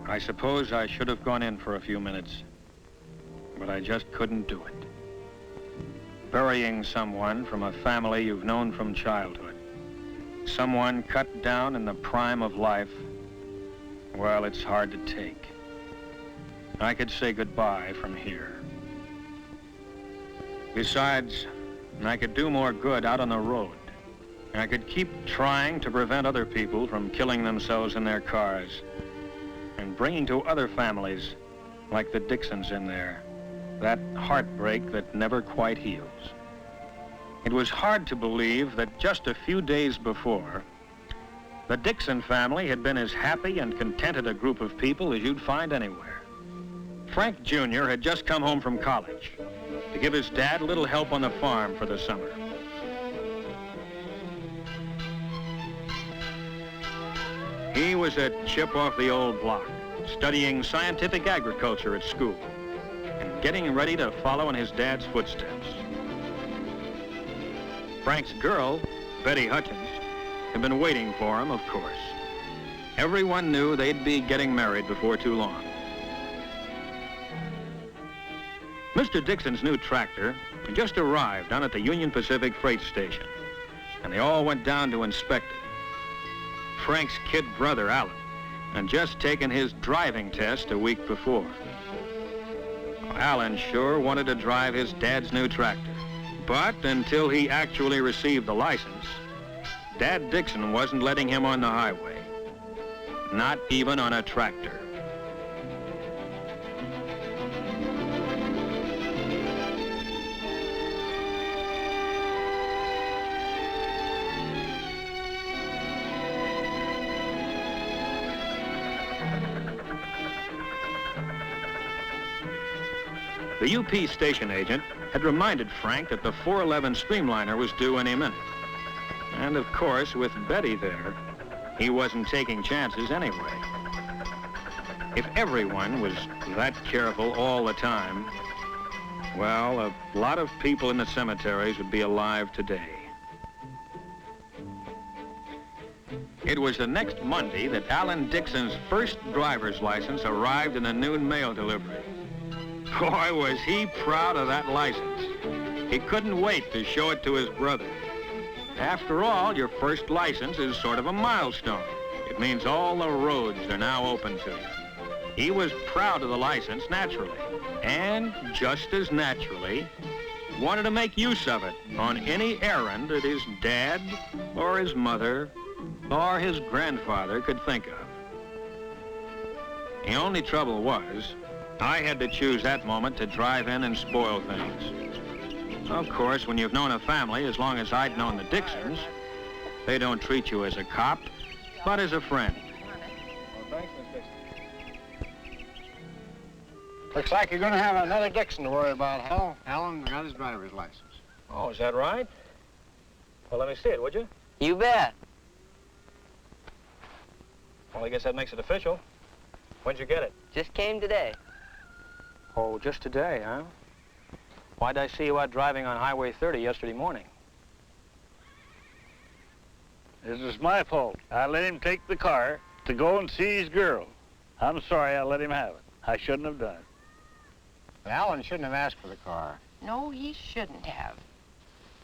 I suppose I should have gone in for a few minutes, but I just couldn't do it. Burying someone from a family you've known from childhood, someone cut down in the prime of life, well, it's hard to take. I could say goodbye from here. Besides, I could do more good out on the road. I could keep trying to prevent other people from killing themselves in their cars and bringing to other families, like the Dixons in there, that heartbreak that never quite heals. It was hard to believe that just a few days before, the Dixon family had been as happy and contented a group of people as you'd find anywhere. Frank Jr. had just come home from college to give his dad a little help on the farm for the summer. He was a chip off the old block, studying scientific agriculture at school and getting ready to follow in his dad's footsteps. Frank's girl, Betty Hutchins, had been waiting for him, of course. Everyone knew they'd be getting married before too long. Mr. Dixon's new tractor had just arrived down at the Union Pacific freight station, and they all went down to inspect it. Frank's kid brother, Alan, had just taken his driving test a week before. Alan sure wanted to drive his dad's new tractor, but until he actually received the license, Dad Dixon wasn't letting him on the highway, not even on a tractor. The UP station agent had reminded Frank that the 411 Streamliner was due any minute. And of course, with Betty there, he wasn't taking chances anyway. If everyone was that careful all the time, well, a lot of people in the cemeteries would be alive today. It was the next Monday that Alan Dixon's first driver's license arrived in a noon mail delivery. Boy, was he proud of that license. He couldn't wait to show it to his brother. After all, your first license is sort of a milestone. It means all the roads are now open to you. He was proud of the license, naturally, and just as naturally, wanted to make use of it on any errand that his dad or his mother or his grandfather could think of. The only trouble was, I had to choose that moment to drive in and spoil things. Of course, when you've known a family as long as I'd known the Dixons, they don't treat you as a cop, but as a friend. Well, thanks, Miss Dixon. Looks like you're going to have another Dixon to worry about, Hal. Alan got his driver's license. Oh, is that right? Well, let me see it, would you? You bet. Well, I guess that makes it official. When'd you get it? Just came today. Oh, just today, huh? Why'd I see you out driving on Highway 30 yesterday morning? This is my fault. I let him take the car to go and see his girl. I'm sorry I let him have it. I shouldn't have done it. But Alan shouldn't have asked for the car. No, he shouldn't have.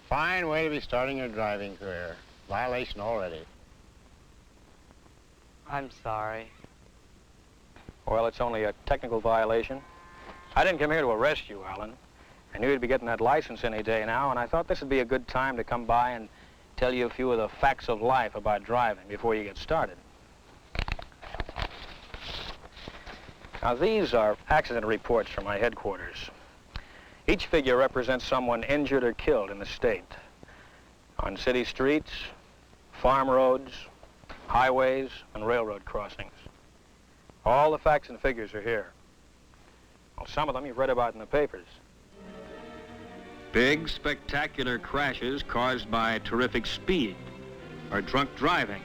Fine way to be starting your driving career. Violation already. I'm sorry. Well, it's only a technical violation. I didn't come here to arrest you, Alan. I knew you'd be getting that license any day now, and I thought this would be a good time to come by and tell you a few of the facts of life about driving before you get started. Now, these are accident reports from my headquarters. Each figure represents someone injured or killed in the state. On city streets, farm roads, highways, and railroad crossings. All the facts and figures are here. Well, some of them you've read about in the papers. Big, spectacular crashes caused by terrific speed, or drunk driving,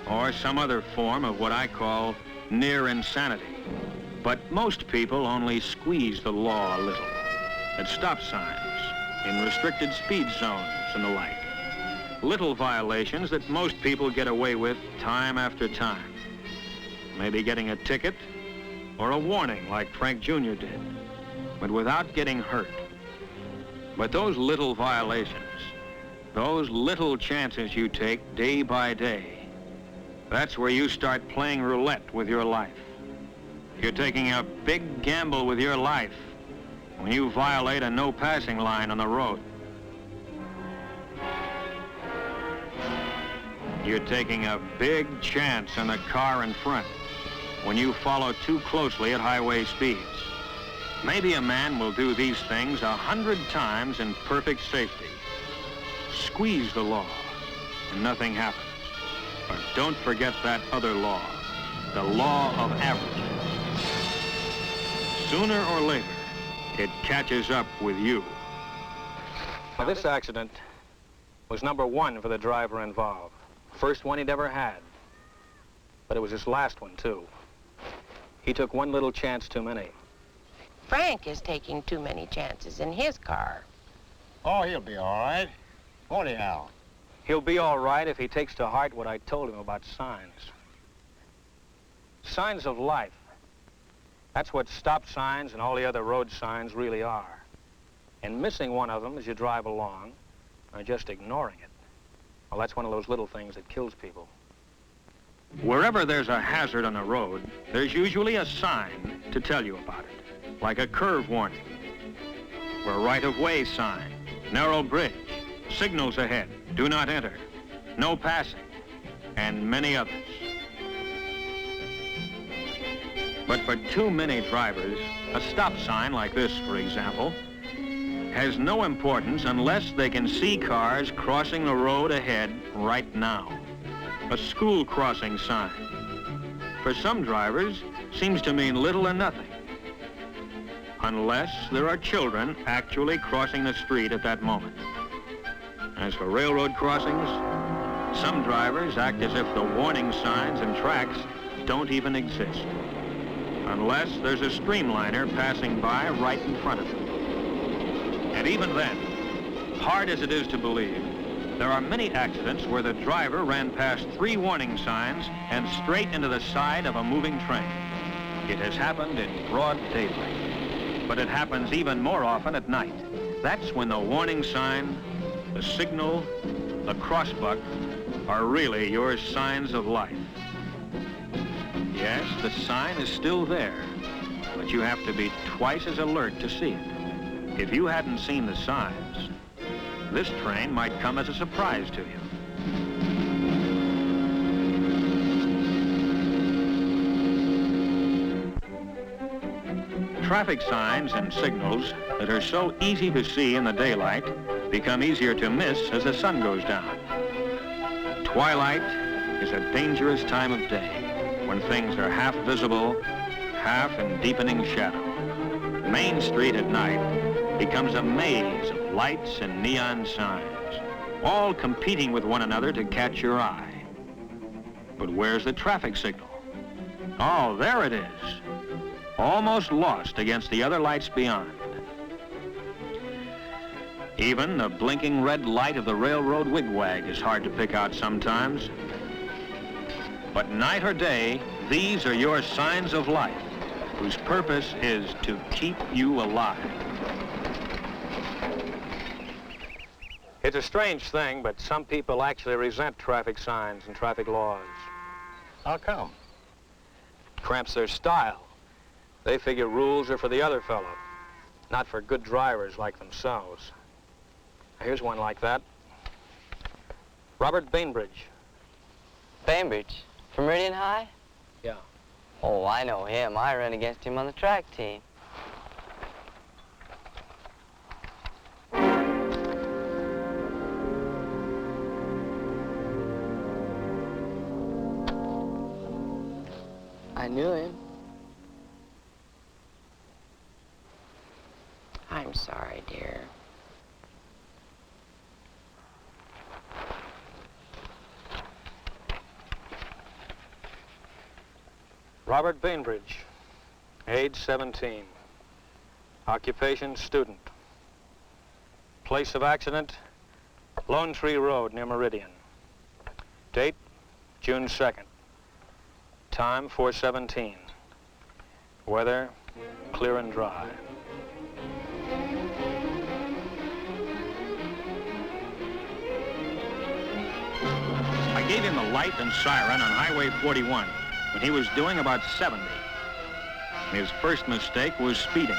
or some other form of what I call near insanity. But most people only squeeze the law a little, at stop signs, in restricted speed zones and the like. Little violations that most people get away with time after time. Maybe getting a ticket, or a warning like Frank Jr. did, but without getting hurt. But those little violations, those little chances you take day by day, that's where you start playing roulette with your life. You're taking a big gamble with your life when you violate a no passing line on the road. You're taking a big chance on the car in front when you follow too closely at highway speeds. Maybe a man will do these things 100 times in perfect safety. Squeeze the law and nothing happens. But don't forget that other law, the law of averages. Sooner or later, it catches up with you. Now, this accident was number 1 for the driver involved. First one he'd ever had. But it was his last one, too. He took one little chance too many. Frank is taking too many chances in his car. Oh, he'll be all right. Won't he, Al? He'll be all right if he takes to heart what I told him about signs. Signs of life. That's what stop signs and all the other road signs really are. And missing one of them as you drive along, or just ignoring it, well, that's one of those little things that kills people. Wherever there's a hazard on the road, there's usually a sign to tell you about it, like a curve warning, or a right-of-way sign, narrow bridge, signals ahead, do not enter, no passing, and many others. But for too many drivers, a stop sign like this, for example, has no importance unless they can see cars crossing the road ahead right now. A school crossing sign. For some drivers, seems to mean little or nothing, unless there are children actually crossing the street at that moment. As for railroad crossings, some drivers act as if the warning signs and tracks don't even exist, unless there's a streamliner passing by right in front of them. And even then, hard as it is to believe, there are many accidents where the driver ran past 3 warning signs and straight into the side of a moving train. It has happened in broad daylight, but it happens even more often at night. That's when the warning sign, the signal, the crossbuck are really your signs of life. Yes, the sign is still there, but you have to be twice as alert to see it. If you hadn't seen the signs, this train might come as a surprise to you. Traffic signs and signals that are so easy to see in the daylight become easier to miss as the sun goes down. Twilight is a dangerous time of day when things are half visible, half in deepening shadow. Main Street at night becomes a maze of lights and neon signs, all competing with one another to catch your eye. But where's the traffic signal? Oh, there it is, almost lost against the other lights beyond. Even the blinking red light of the railroad wigwag is hard to pick out sometimes. But night or day, these are your signs of life, whose purpose is to keep you alive. It's a strange thing, but some people actually resent traffic signs and traffic laws. How come? Cramps their style. They figure rules are for the other fellow, not for good drivers like themselves. Here's one like that. Robert Bainbridge. Bainbridge? From Meridian High? Yeah. Oh, I know him. I ran against him on the track team. I knew him. I'm sorry, dear. Robert Bainbridge, age 17. Occupation, student. Place of accident, Lone Tree Road near Meridian. Date, June 2nd. Time, 4:17. Weather clear and dry. I gave him the light and siren on Highway 41 when he was doing about 70. His first mistake was speeding.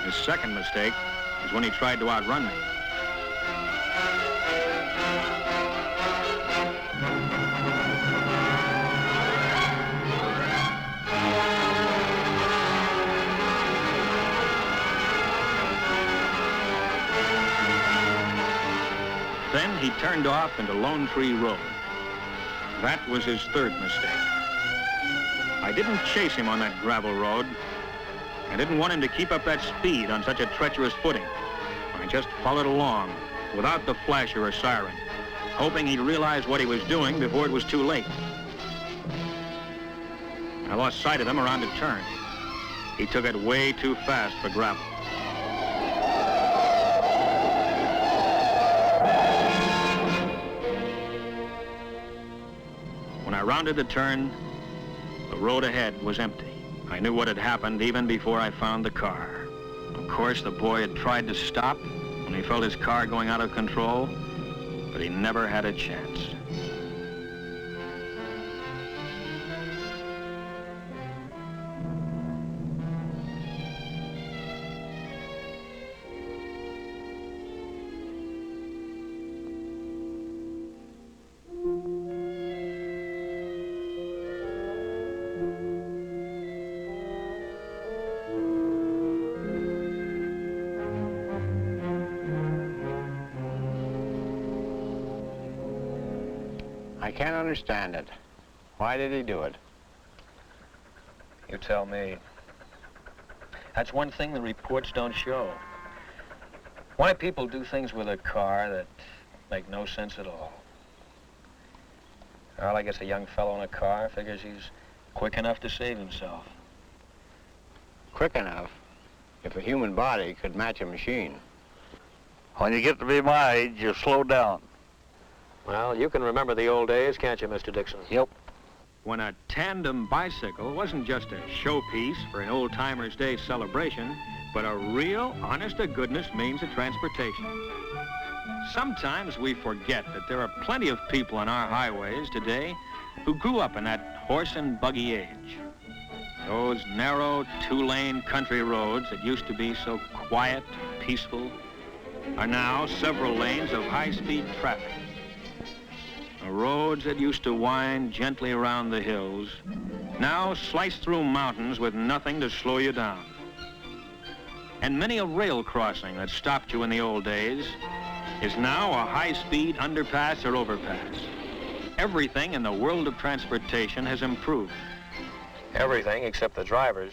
His second mistake was when he tried to outrun me. Then he turned off into Lone Tree Road. That was his third mistake. I didn't chase him on that gravel road. I didn't want him to keep up that speed on such a treacherous footing. I just followed along without the flasher or siren, hoping he'd realize what he was doing before it was too late. I lost sight of him around a turn. He took it way too fast for gravel. When I rounded the turn, the road ahead was empty. I knew what had happened even before I found the car. Of course, the boy had tried to stop when he felt his car going out of control, but he never had a chance. I can't understand it. Why did he do it? You tell me. That's one thing the reports don't show. Why people do things with a car that make no sense at all. Well, I guess a young fellow in a car figures he's quick enough to save himself. Quick enough? If a human body could match a machine. When you get to be my age, you slow down. Well, you can remember the old days, can't you, Mr. Dixon? Yep. When a tandem bicycle wasn't just a showpiece for an old-timers' day celebration, but a real, honest-to-goodness means of transportation. Sometimes we forget that there are plenty of people on our highways today who grew up in that horse and buggy age. Those narrow, two-lane country roads that used to be so quiet, peaceful, are now several lanes of high-speed traffic. The roads that used to wind gently around the hills now slice through mountains with nothing to slow you down. And many a rail crossing that stopped you in the old days is now a high-speed underpass or overpass. Everything in the world of transportation has improved. Everything except the drivers.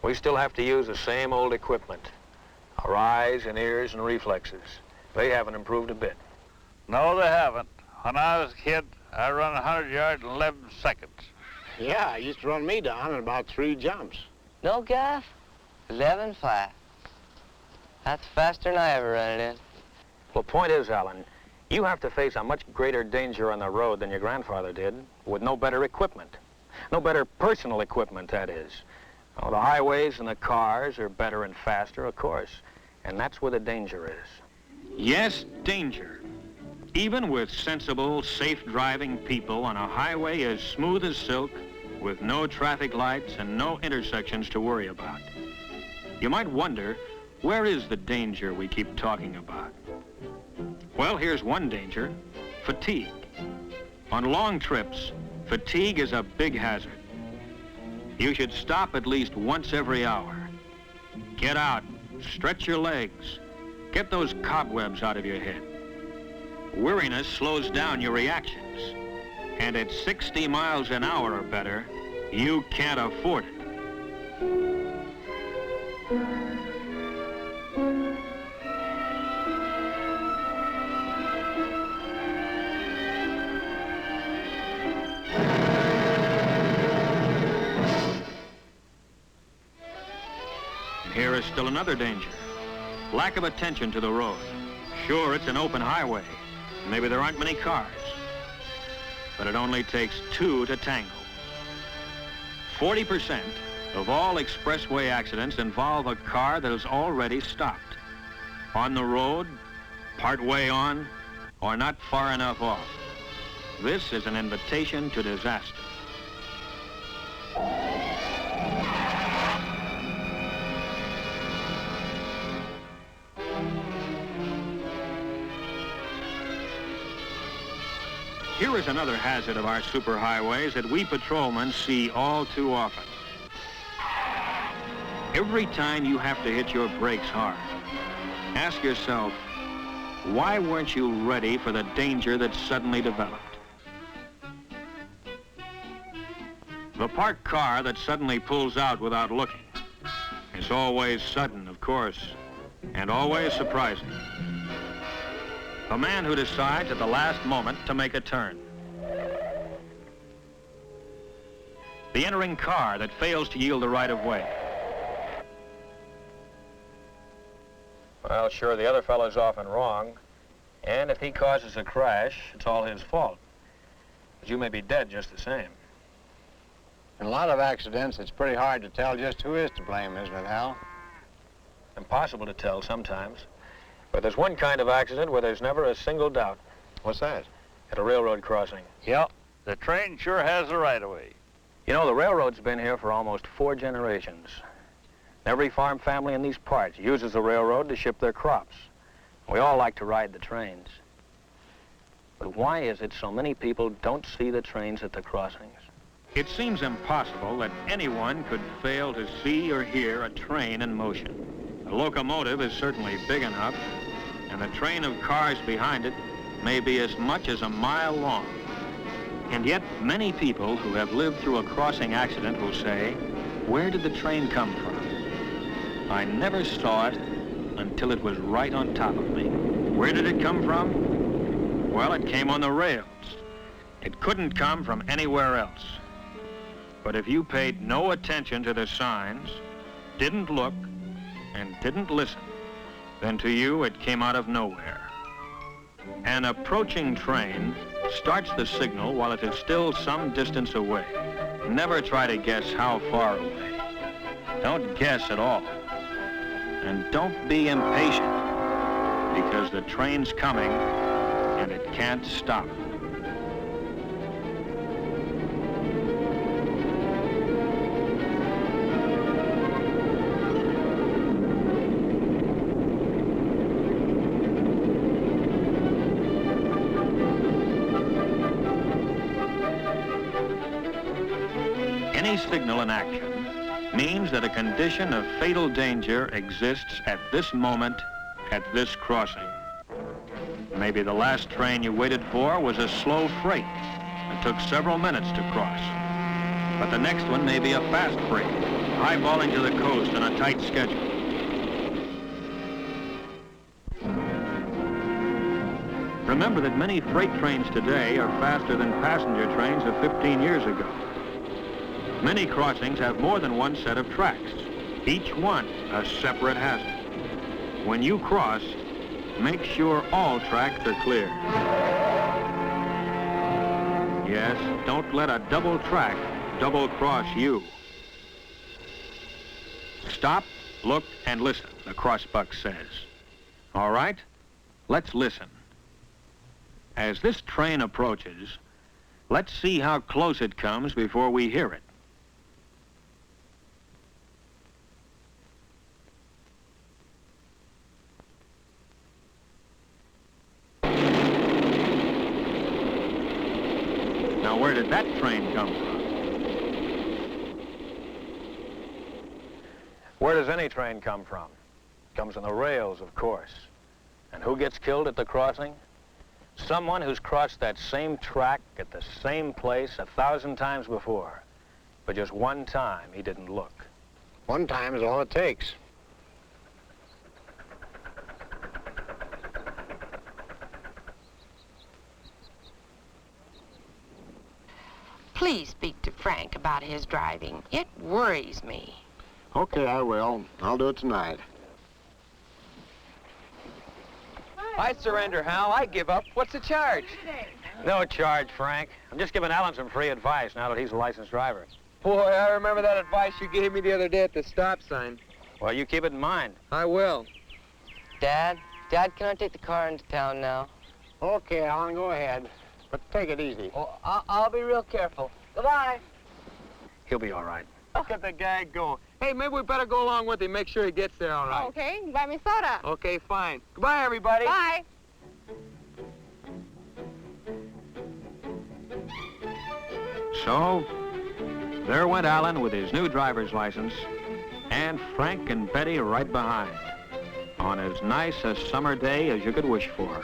We still have to use the same old equipment. Our eyes and ears and reflexes. They haven't improved a bit. No, they haven't. When I was a kid, I run 100 yards in 11 seconds. Yeah, he used to run me down in about 3 jumps. No, Gaff? 11 flat. That's faster than I ever run it in. Well, point is, Alan, you have to face a much greater danger on the road than your grandfather did, with no better equipment. No better personal equipment, that is. Oh, the highways and the cars are better and faster, of course. And that's where the danger is. Yes, danger. Even with sensible, safe-driving people on a highway as smooth as silk, with no traffic lights and no intersections to worry about. You might wonder, where is the danger we keep talking about? Well, here's one danger: fatigue. On long trips, fatigue is a big hazard. You should stop at least once every hour. Get out, stretch your legs, get those cobwebs out of your head. Weariness slows down your reactions, and at 60 miles an hour or better, you can't afford it. And here is still another danger: lack of attention to the road. Sure, it's an open highway. Maybe there aren't many cars, but it only takes 2 to tango. 40% of all expressway accidents involve a car that is already stopped. On the road, part way on, or not far enough off. This is an invitation to disaster. Here is another hazard of our superhighways that we patrolmen see all too often. Every time you have to hit your brakes hard, ask yourself, why weren't you ready for the danger that suddenly developed? The parked car that suddenly pulls out without looking is always sudden, of course, and always surprising. The man who decides at the last moment to make a turn. The entering car that fails to yield the right of way. Well, sure, the other fellow's often wrong, and if he causes a crash, it's all his fault. But you may be dead just the same. In a lot of accidents, it's pretty hard to tell just who is to blame, isn't it, Hal? Impossible to tell sometimes. But there's one kind of accident where there's never a single doubt. What's that? At a railroad crossing. Yep, the train sure has the right-of-way. You know, the railroad's been here for almost 4 generations. Every farm family in these parts uses the railroad to ship their crops. We all like to ride the trains. But why is it so many people don't see the trains at the crossings? It seems impossible that anyone could fail to see or hear a train in motion. The locomotive is certainly big enough, and the train of cars behind it may be as much as a mile long. And yet, many people who have lived through a crossing accident will say, where did the train come from? I never saw it until it was right on top of me. Where did it come from? Well, it came on the rails. It couldn't come from anywhere else. But if you paid no attention to the signs, didn't look, and didn't listen, then to you it came out of nowhere. An approaching train starts the signal while it is still some distance away. Never try to guess how far away. Don't guess at all. And don't be impatient, because the train's coming and it can't stop. Any signal in action means that a condition of fatal danger exists at this moment, at this crossing. Maybe the last train you waited for was a slow freight that took several minutes to cross. But the next one may be a fast freight, highballing to the coast on a tight schedule. Remember that many freight trains today are faster than passenger trains of 15 years ago. Many crossings have more than one set of tracks, each one a separate hazard. When you cross, make sure all tracks are clear. Yes, don't let a double track double-cross you. Stop, look, and listen, the crossbuck says. All right, let's listen. As this train approaches, let's see how close it comes before we hear it. Now, where did that train come from? Where does any train come from? It comes on the rails, of course. And who gets killed at the crossing? Someone who's crossed that same track at the same place 1,000 times before. But just one time, he didn't look. One time is all it takes. Please speak to Frank about his driving. It worries me. Okay, I will. I'll do it tonight. I surrender, Hal. I give up. What's the charge? No charge, Frank. I'm just giving Alan some free advice now that he's a licensed driver. Boy, I remember that advice you gave me the other day at the stop sign. Well, you keep it in mind. I will. Dad, can I take the car into town now? Okay, Alan, go ahead. But take it easy. Oh, I'll be real careful. Goodbye. He'll be all right. Look at the guy go. Hey, maybe we better go along with him, make sure he gets there all right. Okay, buy me soda. Okay, fine. Goodbye, everybody. Bye. So, there went Alan with his new driver's license, and Frank and Betty right behind, on as nice a summer day as you could wish for.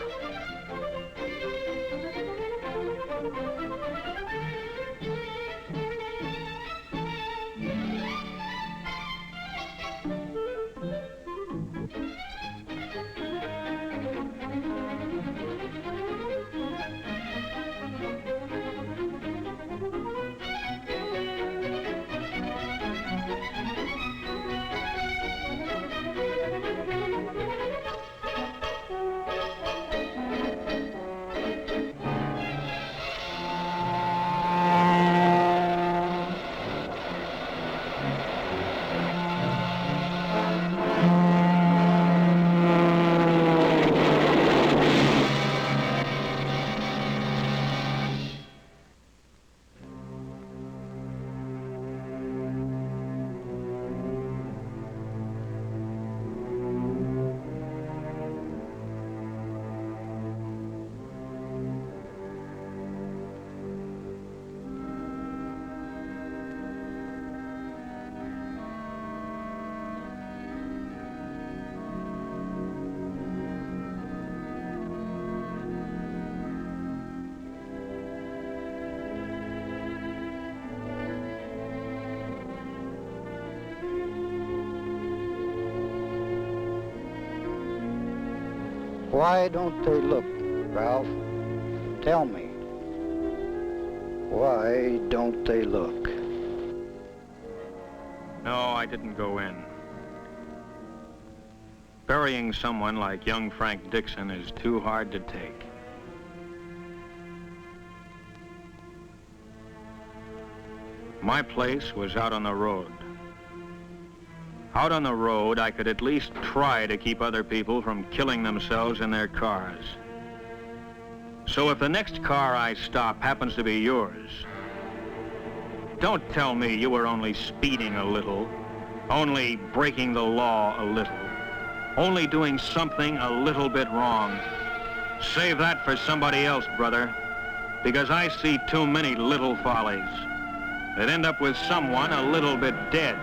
Why don't they look, Ralph? Tell me. Why don't they look? No, I didn't go in. Burying someone like young Frank Dixon is too hard to take. My place was out on the road. Out on the road, I could at least try to keep other people from killing themselves in their cars. So if the next car I stop happens to be yours, don't tell me you were only speeding a little, only breaking the law a little, only doing something a little bit wrong. Save that for somebody else, brother, because I see too many little follies that end up with someone a little bit dead.